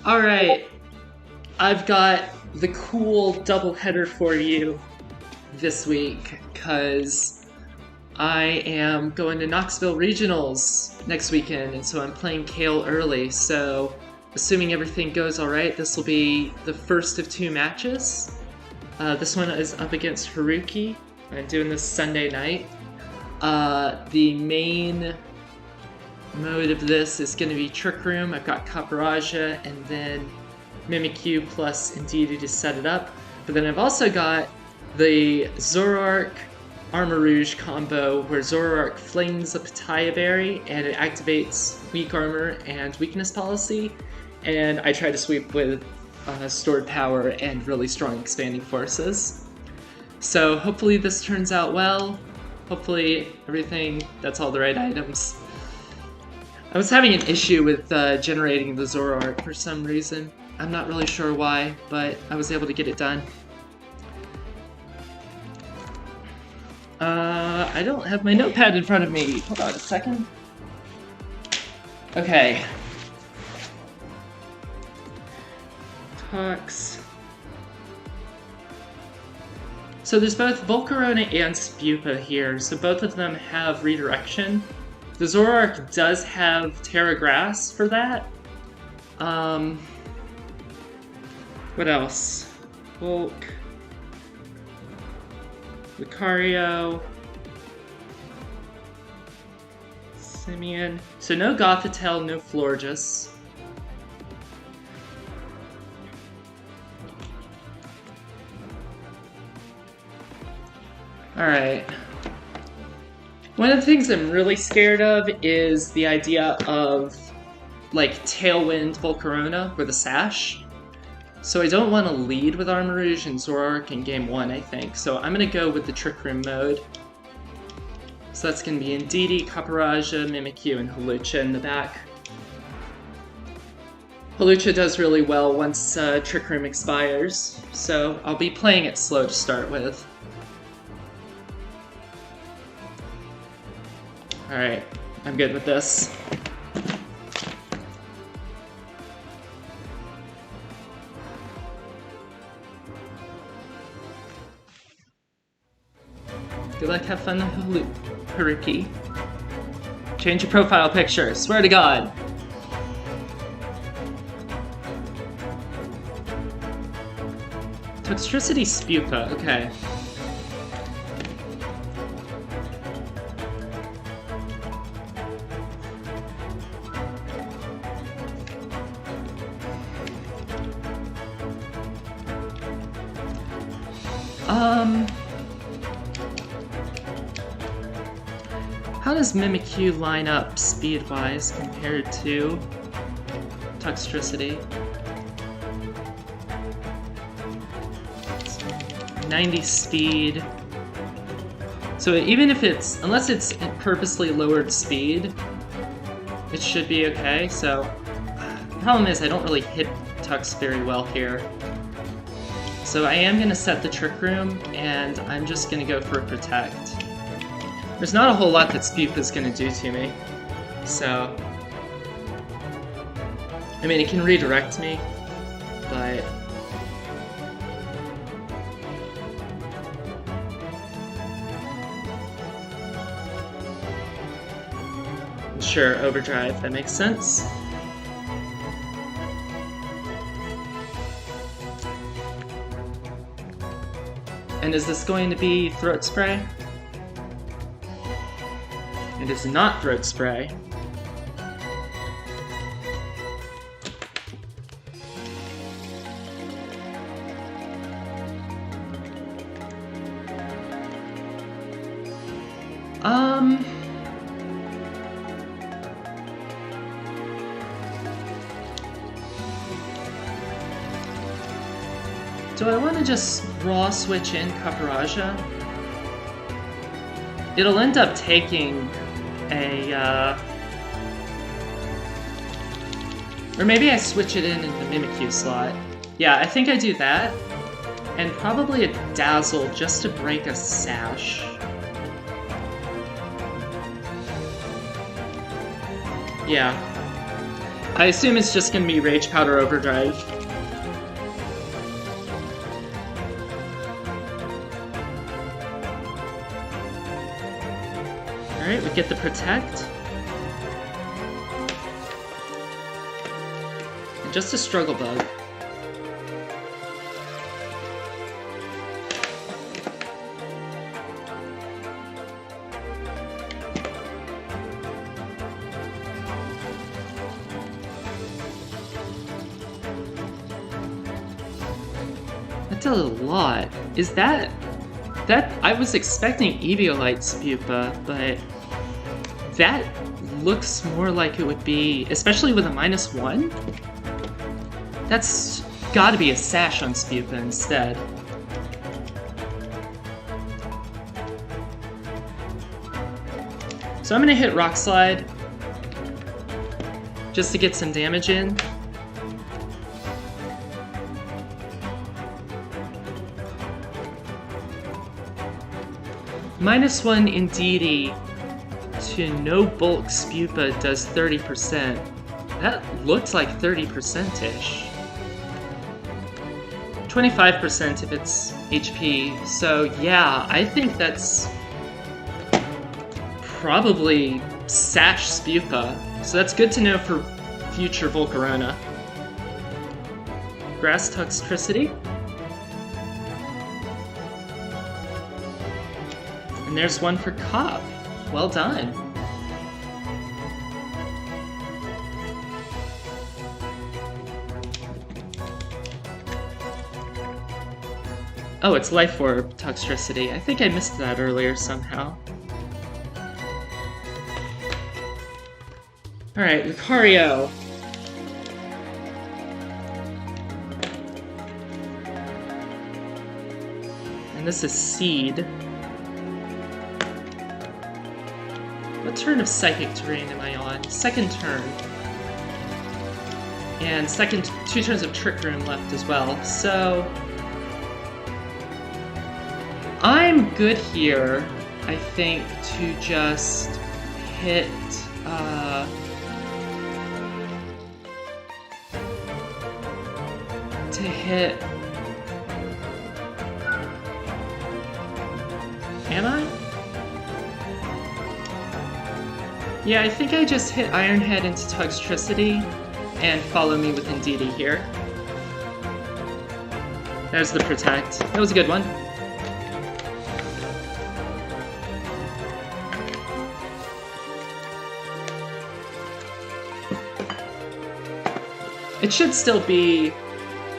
Alright, I've got the cool doubleheader for you this week because I am going to Knoxville Regionals next weekend, and so I'm playing Kale early. So, assuming everything goes alright, this will be the first of two matches. This one is up against Haruki. I'm doing this Sunday night. The main mode of this is going to be Trick Room. I've got Caparaja and then Mimikyu plus Indeedee to set it up. But then I've also got the Zoroark Armor Rouge combo where Zoroark flings a Pitaya Berry and it activates Weak Armor and Weakness Policy. And I try to sweep with Stored Power and really strong Expanding Forces. So hopefully this turns out well. Hopefully that's all the right items. I was having an issue with generating the Zoroark for some reason. I'm not really sure why, but I was able to get it done. I don't have my notepad in front of me. Hold on a second. Okay. Talks. So there's both Volcarona and Spupa here, so both of them have redirection. The Zoroark does have Terra Grass for that. What else? Volk. Lucario. Simeon. So no Gothitelle, no Florges. Alright. One of the things I'm really scared of is the idea of, like, Tailwind Volcarona with a Sash. So I don't want to lead with Armor Rouge and Zoroark in Game 1, I think. So I'm going to go with the Trick Room mode. So that's going to be Indeedee, Caparaja, Mimikyu, and Hawlucha in the back. Hawlucha does really well once Trick Room expires, so I'll be playing it slow to start with. Alright, I'm good with this. Good luck, have fun, Haruki. Change your profile picture, swear to God. Toxtricity Spupa, okay. How does Mimikyu line up speed-wise compared to Toxtricity? 90 speed. So even if unless it's purposely lowered speed, it should be okay. So the problem is I don't really hit Tux very well here. So I am going to set the Trick Room, and I'm just going to go for a Protect. There's not a whole lot that Spupa's going to do to me, so... I mean, it can redirect me, but... Sure, Overdrive, that makes sense. And is this going to be Throat Spray? It is not Throat Spray. Do I want to just raw switch in Caparaja? It'll end up taking a, or maybe I switch it in the Mimikyu slot. Yeah, I think I do that. And probably a Dazzle just to break a Sash. Yeah. I assume it's just gonna be Rage Powder Overdrive. Alright, we get the Protect. And just a Struggle Bug. That did a lot. Is that... I was expecting Eviolite Spupa, but that looks more like it would be, especially with a -1. That's gotta be a Sash on Spupa instead. So I'm gonna hit Rock Slide just to get some damage in. -1 Indeedee to no bulk Spupa does 30%. That looks like 30%-ish. 25% if it's HP. So yeah, I think that's probably Sash Spupa. So that's good to know for future Volcarona. Grass Toxtricity. And there's one for Cop. Well done. Oh, it's Life Orb Toxtricity. I think I missed that earlier somehow. Alright, Lucario. And this is Seed. What turn of Psychic Terrain am I on? Second turn. And two turns of Trick Room left as well, so... I'm good here, I think, to just hit... Am I? Yeah, I think I just hit Iron Head into Toxtricity and Follow Me with Indeedee here. There's the Protect. That was a good one. It should still be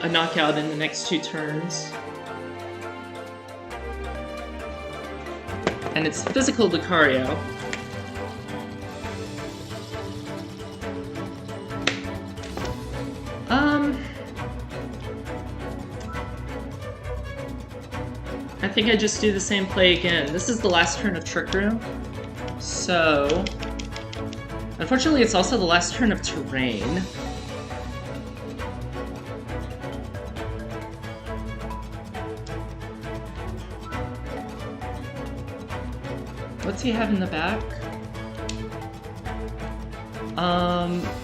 a knockout in the next 2 turns. And it's Physical Lucario. I think I just do the same play again. This is the last turn of Trick Room. So... Unfortunately, it's also the last turn of Terrain. What's he have in the back?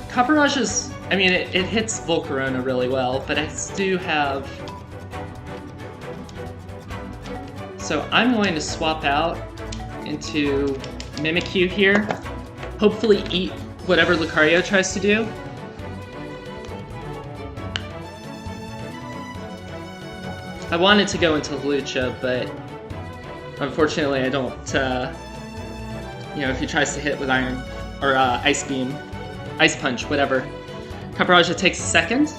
Copperage is... I mean, it hits Volcarona really well, but I do have... So I'm going to swap out into Mimikyu here. Hopefully eat whatever Lucario tries to do. I wanted to go into Lucha, but unfortunately I don't, you know, if he tries to hit with Iron, or Ice Beam, Ice Punch, whatever. Caparajah takes second.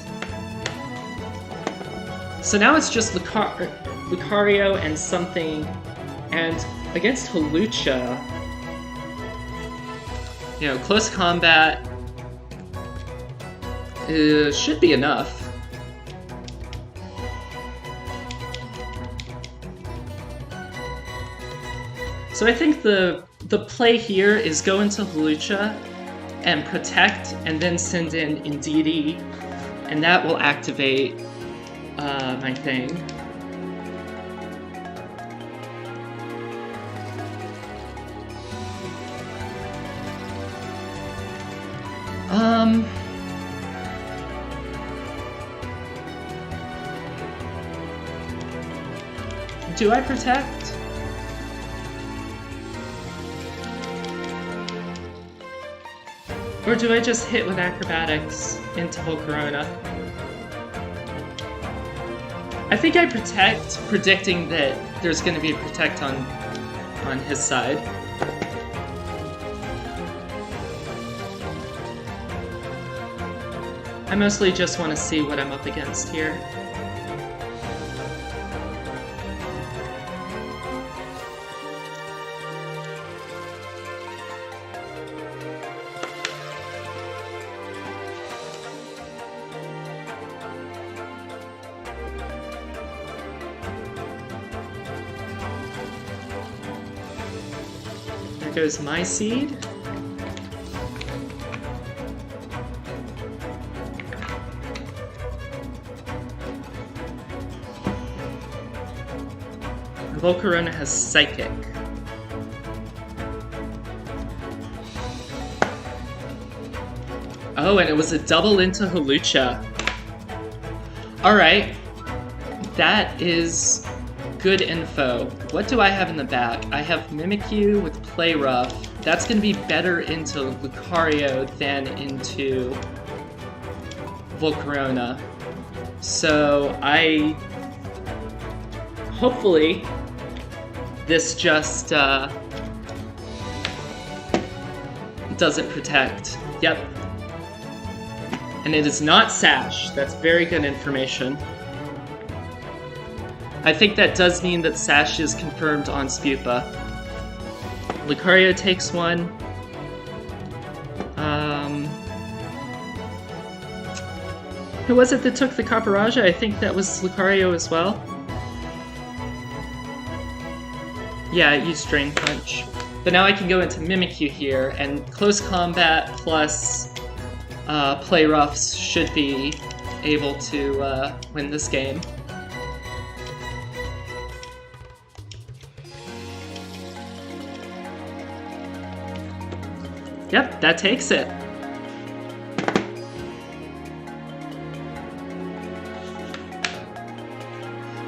So now it's just Lucario and something, and against Hawlucha, you know, close combat should be enough. So I think the play here is go into Hawlucha and protect, and then send in Indeedee, and that will activate my thing. Do I protect? Or do I just hit with acrobatics into Volcarona? I think I protect, predicting that there's going to be a protect on his side. I mostly just want to see what I'm up against here. There goes my seed. Volcarona has Psychic. Oh, and it was a double into Hawlucha. Alright. That is good info. What do I have in the back? I have Mimikyu with Play Rough. That's going to be better into Lucario than into Volcarona. So hopefully this just doesn't protect. Yep. And it is not Sash. That's very good information. I think that does mean that Sash is confirmed on Spupa. Lucario takes one. Who was it that took the Caparaja? I think that was Lucario as well. Yeah, it used Drain Punch. But now I can go into Mimikyu here, and Close Combat plus Play Roughs should be able to win this game. Yep, that takes it.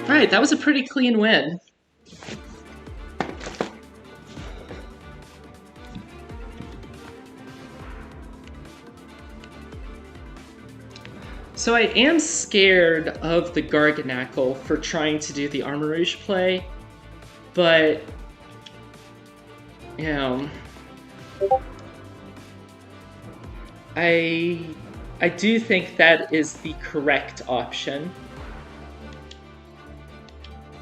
Alright, that was a pretty clean win. So I am scared of the Garganacl for trying to do the Armarouge play, but, you know, I do think that is the correct option.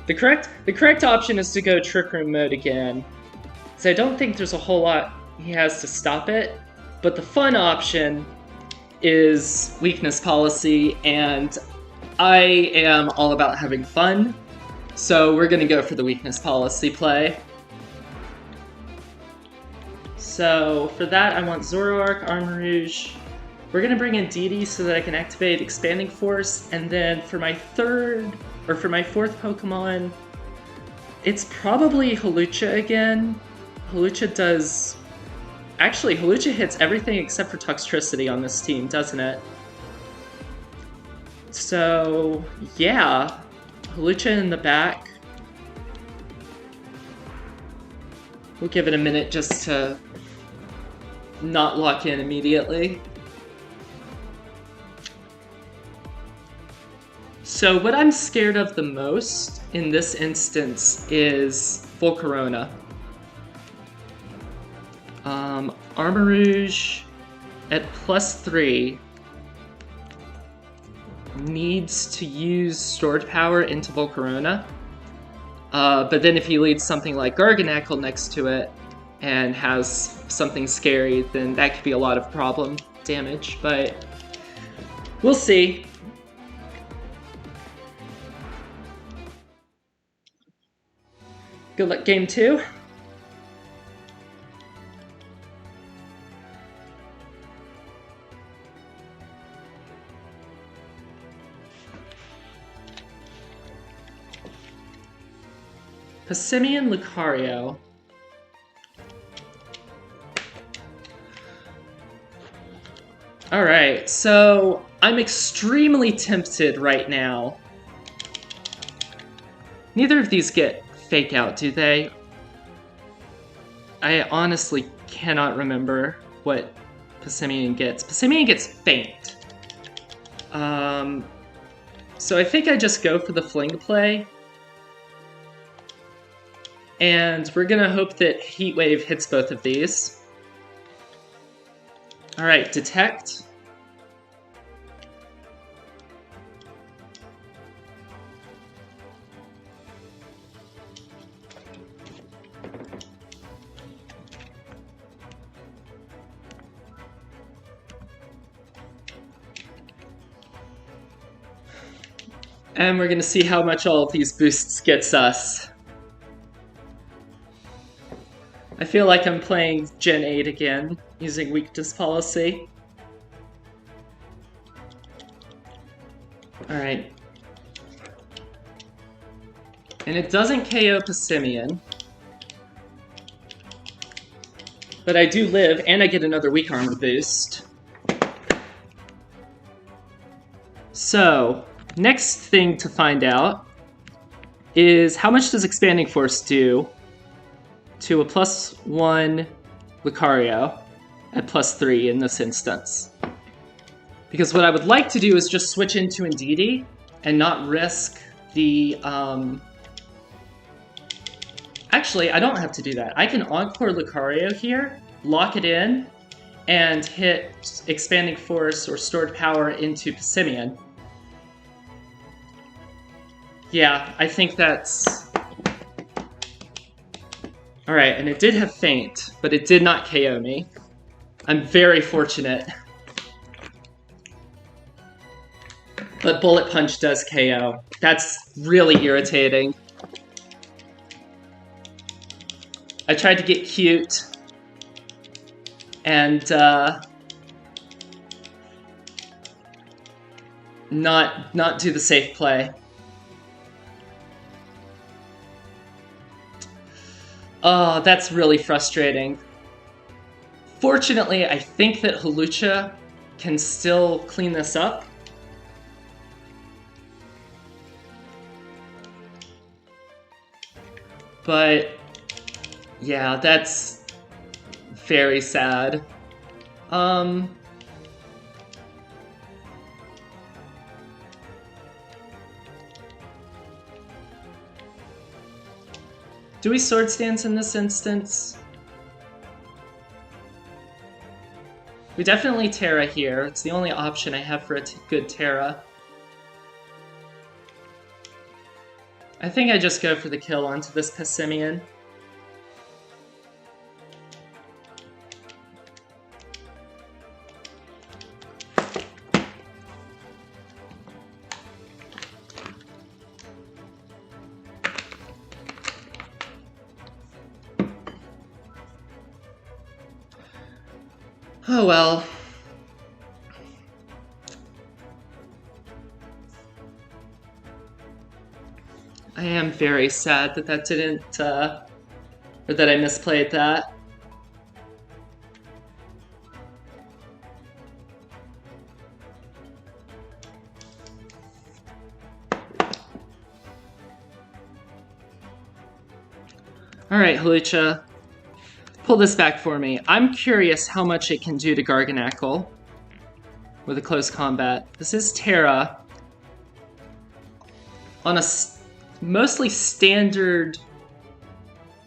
The correct option is to go Trick Room mode again, because I don't think there's a whole lot he has to stop it, but the fun option is Weakness Policy, and I am all about having fun, so we're gonna go for the Weakness Policy play. So for that, I want Zoroark, Armarouge. We're gonna bring in Didi so that I can activate Expanding Force, and then for my fourth Pokemon, it's probably Hawlucha again. Actually, Hawlucha hits everything except for Toxtricity on this team, doesn't it? So, yeah. Hawlucha in the back. We'll give it a minute just to not lock in immediately. So what I'm scared of the most in this instance is Volcarona. Armarouge at +3 needs to use stored power into Volcarona. But then if he leads something like Garganacl next to it and has something scary, then that could be a lot of problem damage, but we'll see. Good luck, game 2. Passimian Lucario. Alright, so I'm extremely tempted right now Neither of these get fake out, do they? I honestly cannot remember what Passimian gets. Passimian gets faint. So I think I just go for the fling play. And we're gonna hope that Heat Wave hits both of these. Alright, detect. And we're gonna see how much all of these boosts gets us. I feel like I'm playing Gen 8 again, using weakness policy. Alright. And it doesn't KO Passimian. But I do live, and I get another weak armor boost. So, next thing to find out is how much does Expanding Force do to a +1 Lucario at +3 in this instance. Because what I would like to do is just switch into Indeedee and not risk the... Actually, I don't have to do that. I can Encore Lucario here, lock it in, and hit Expanding Force or Stored Power into Passimian. Yeah, I think that's... Alright, and it did have Feint, but it did not KO me. I'm very fortunate. But Bullet Punch does KO. That's really irritating. I tried to get cute and not do the safe play. Oh, that's really frustrating. Fortunately, I think that Hawlucha can still clean this up. But yeah, that's very sad. Do we Sword Stance in this instance? We definitely Terra here. It's the only option I have for a good Terra. I think I just go for the kill onto this Passimian. Oh well. I am very sad that that didn't, or that I misplayed that. Alright, Hawlucha. Pull this back for me. I'm curious how much it can do to Garganacl with a close combat. This is Terra. On a mostly standard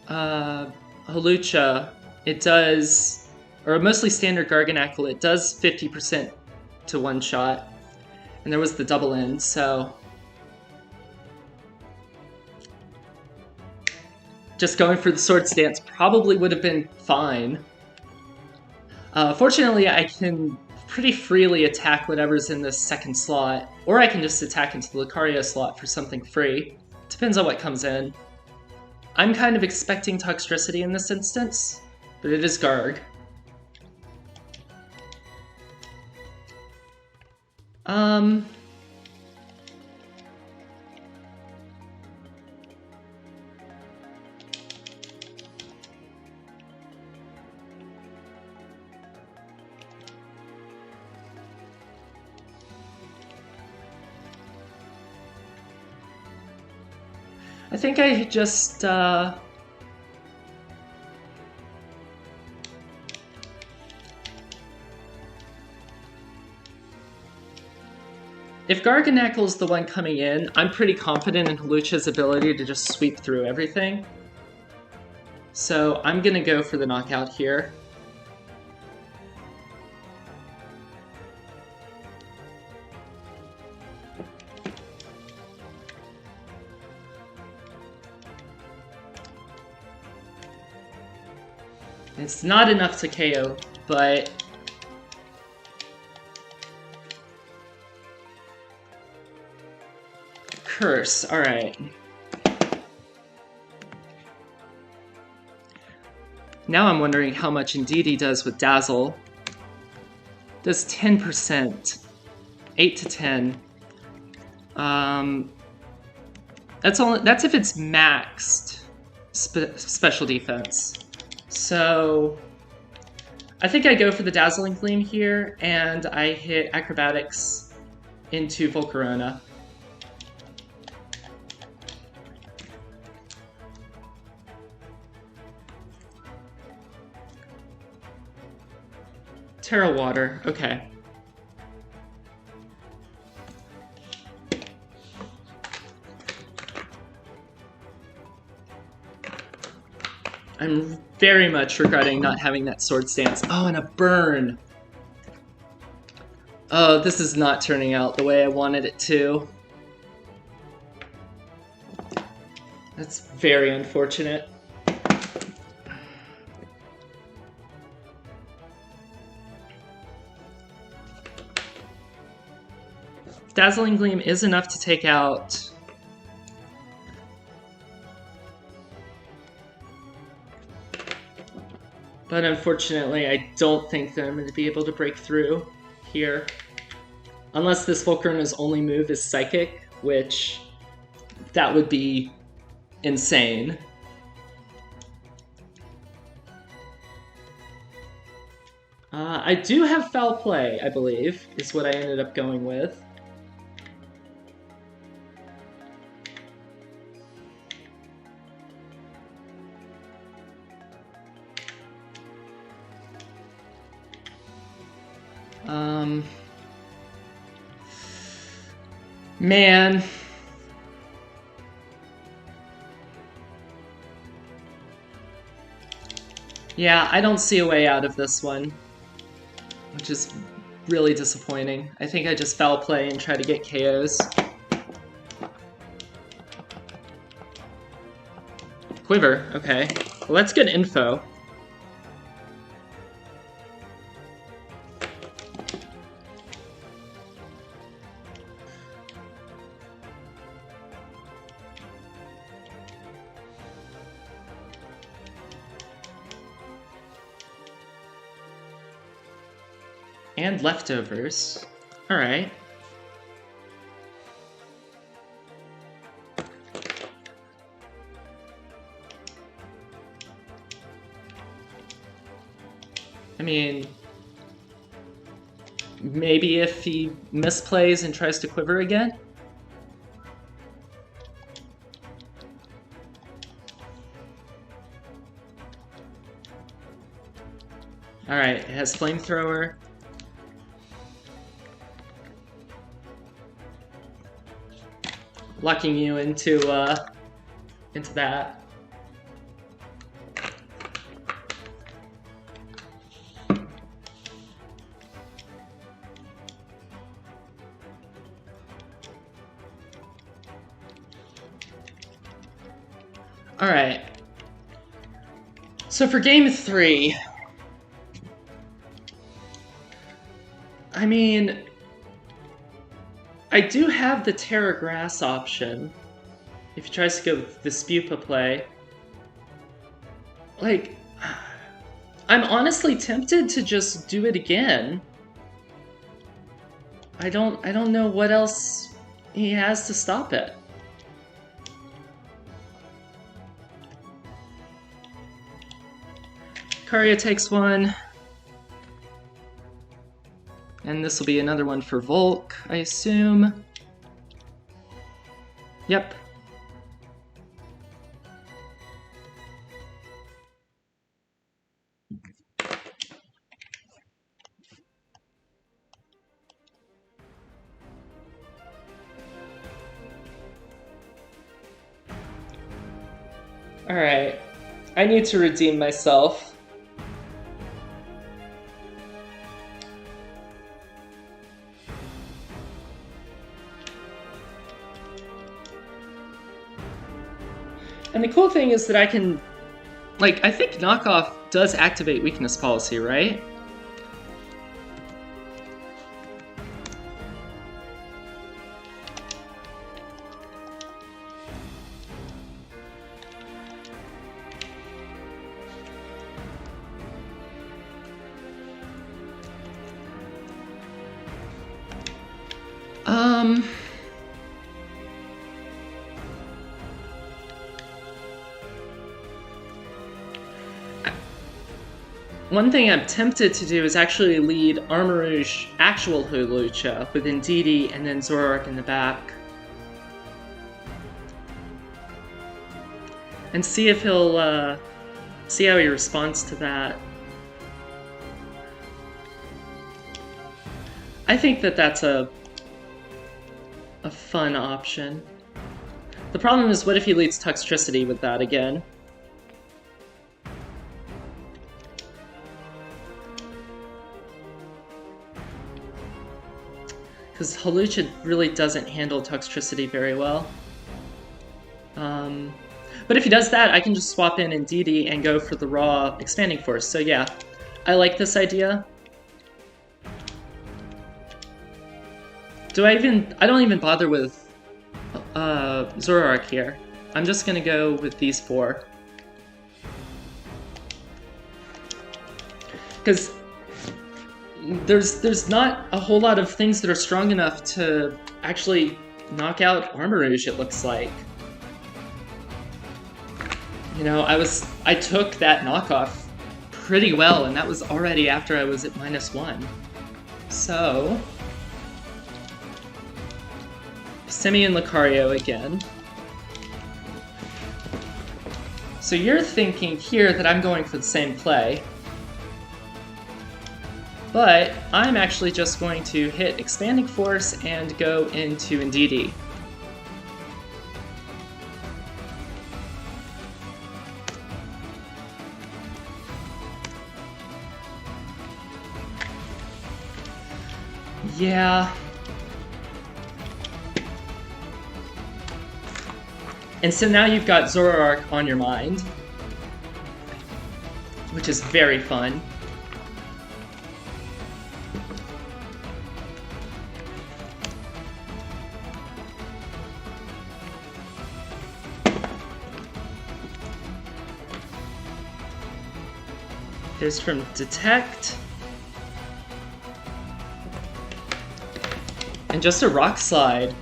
Hawlucha, it does, or a mostly standard Garganacl, it does 50% to one shot. And there was the double in, so... just going for the Sword Stance probably would have been fine. Fortunately, I can pretty freely attack whatever's in this second slot, or I can just attack into the Lucario slot for something free. Depends on what comes in. I'm kind of expecting Toxtricity in this instance, but it is Garg. I think I just, if Garganacle's the one coming in, I'm pretty confident in Hawlucha's ability to just sweep through everything. So I'm gonna go for the knockout here. It's not enough to KO, but Curse, alright. Now I'm wondering how much Indeedee does with Dazzle. Does 10%. 8 to 10. That's if it's maxed special defense. So I think I go for the Dazzling Gleam here, and I hit Acrobatics into Volcarona. Terra Water, okay. I'm very much regretting not having that Sword Stance. Oh, and a burn! Oh, this is not turning out the way I wanted it to. That's very unfortunate. Dazzling Gleam is enough to take out... But unfortunately, I don't think that I'm going to be able to break through here. Unless this Volcarona's only move is Psychic, which... that would be insane. I do have Foul Play, I believe, is what I ended up going with. Man. Yeah, I don't see a way out of this one, which is really disappointing. I think I just Foul Play and try to get KOs. Quiver, okay. Well, that's good info. And leftovers. Alright. I mean, maybe if he misplays and tries to quiver again? Alright, it has Flamethrower. Locking you into that. All right. So for game 3, I mean, I do have the Terra Grass option if he tries to go with the Spupa play. Like, I'm honestly tempted to just do it again. I don't know what else he has to stop it. Karia takes one. And this will be another one for Volk, I assume. Yep. Alright. I need to redeem myself. And the cool thing is that I can... Like, I think knockoff does activate weakness policy, right? One thing I'm tempted to do is actually lead Armor Rouge actual Hulucha with Ndidi and then Zoroark in the back. And see if he'll, see how he responds to that. I think that that's a fun option. The problem is, what if he leads Toxtricity with that again? Because Hulucha really doesn't handle Toxtricity very well. But if he does that, I can just swap in Ndidi and go for the raw Expanding Force. So yeah, I like this idea. I don't even bother with Zoroark here. I'm just gonna go with these four. Because there's not a whole lot of things that are strong enough to actually knock out Armor Rouge, it looks like. You know, I took that knockoff pretty well, and that was already after I was at -1. So... Simeon Lucario again. So you're thinking here that I'm going for the same play. But I'm actually just going to hit Expanding Force and go into Ndidi. Yeah. And so now you've got Zoroark on your mind, which is very fun. Here's from Detect. And just a Rock Slide.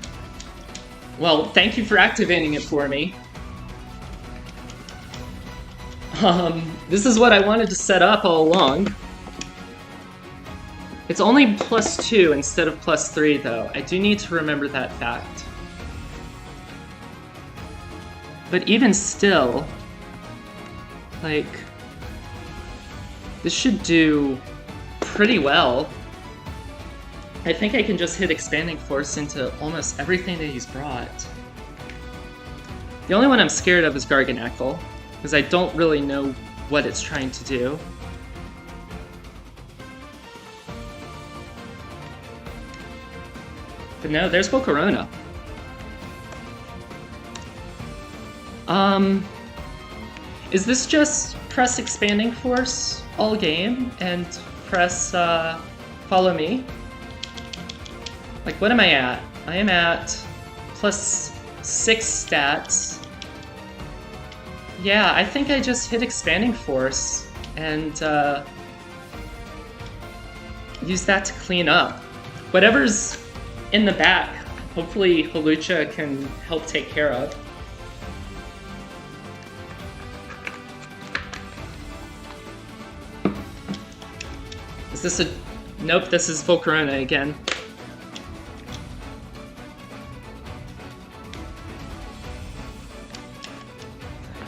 Well, thank you for activating it for me. This is what I wanted to set up all along. It's only +2 instead of +3, though. I do need to remember that fact. But even still, like, this should do pretty well. I think I can just hit Expanding Force into almost everything that he's brought. The only one I'm scared of is Garganacl, because I don't really know what it's trying to do. But no, there's Volcarona. Is this just press Expanding Force all game and press Follow Me? Like, what am I at? I am at +6 stats. Yeah, I think I just hit Expanding Force and use that to clean up. Whatever's in the back, hopefully Hulucha can help take care of. Is this a... Nope, this is Volcarona again.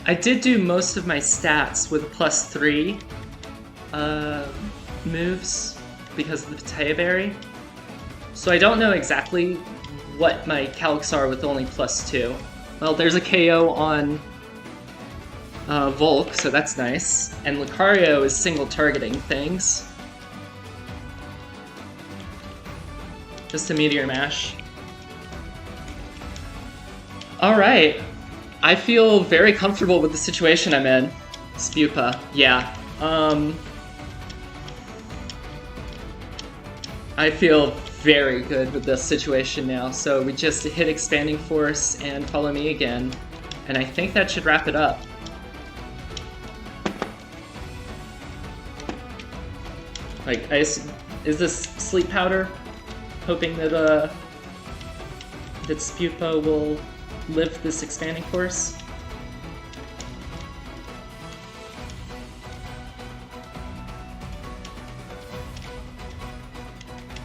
I did do most of my stats with +3 moves because of the Pataya Berry. So I don't know exactly what my calcs are with only +2. Well, there's a KO on Volk, so that's nice. And Lucario is single targeting things. Just a Meteor Mash. Alright. I feel very comfortable with the situation I'm in. Spupa, yeah. I feel very good with this situation now, so we just hit Expanding Force and Follow Me again, and I think that should wrap it up. Like, is this Sleep Powder? Hoping that, that Spupa will live this Expanding Force?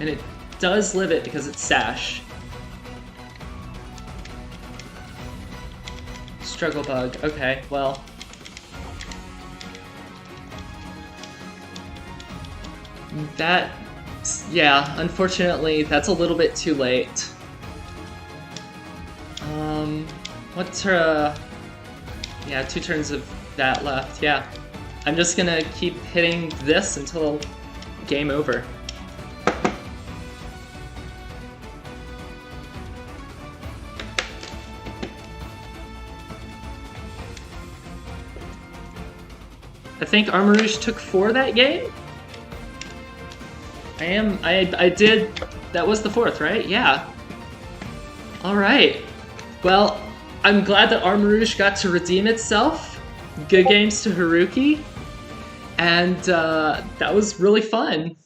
And it does live it because it's Sash. Struggle Bug, okay, well. That, yeah, unfortunately, that's a little bit too late. What's her, yeah, 2 turns of that left, yeah. I'm just gonna keep hitting this until game over. I think Armarouge took 4 that game? I did, that was the 4th, right? Yeah. Alright. Well, I'm glad that Armarouge got to redeem itself. Good games to Haruki. And that was really fun.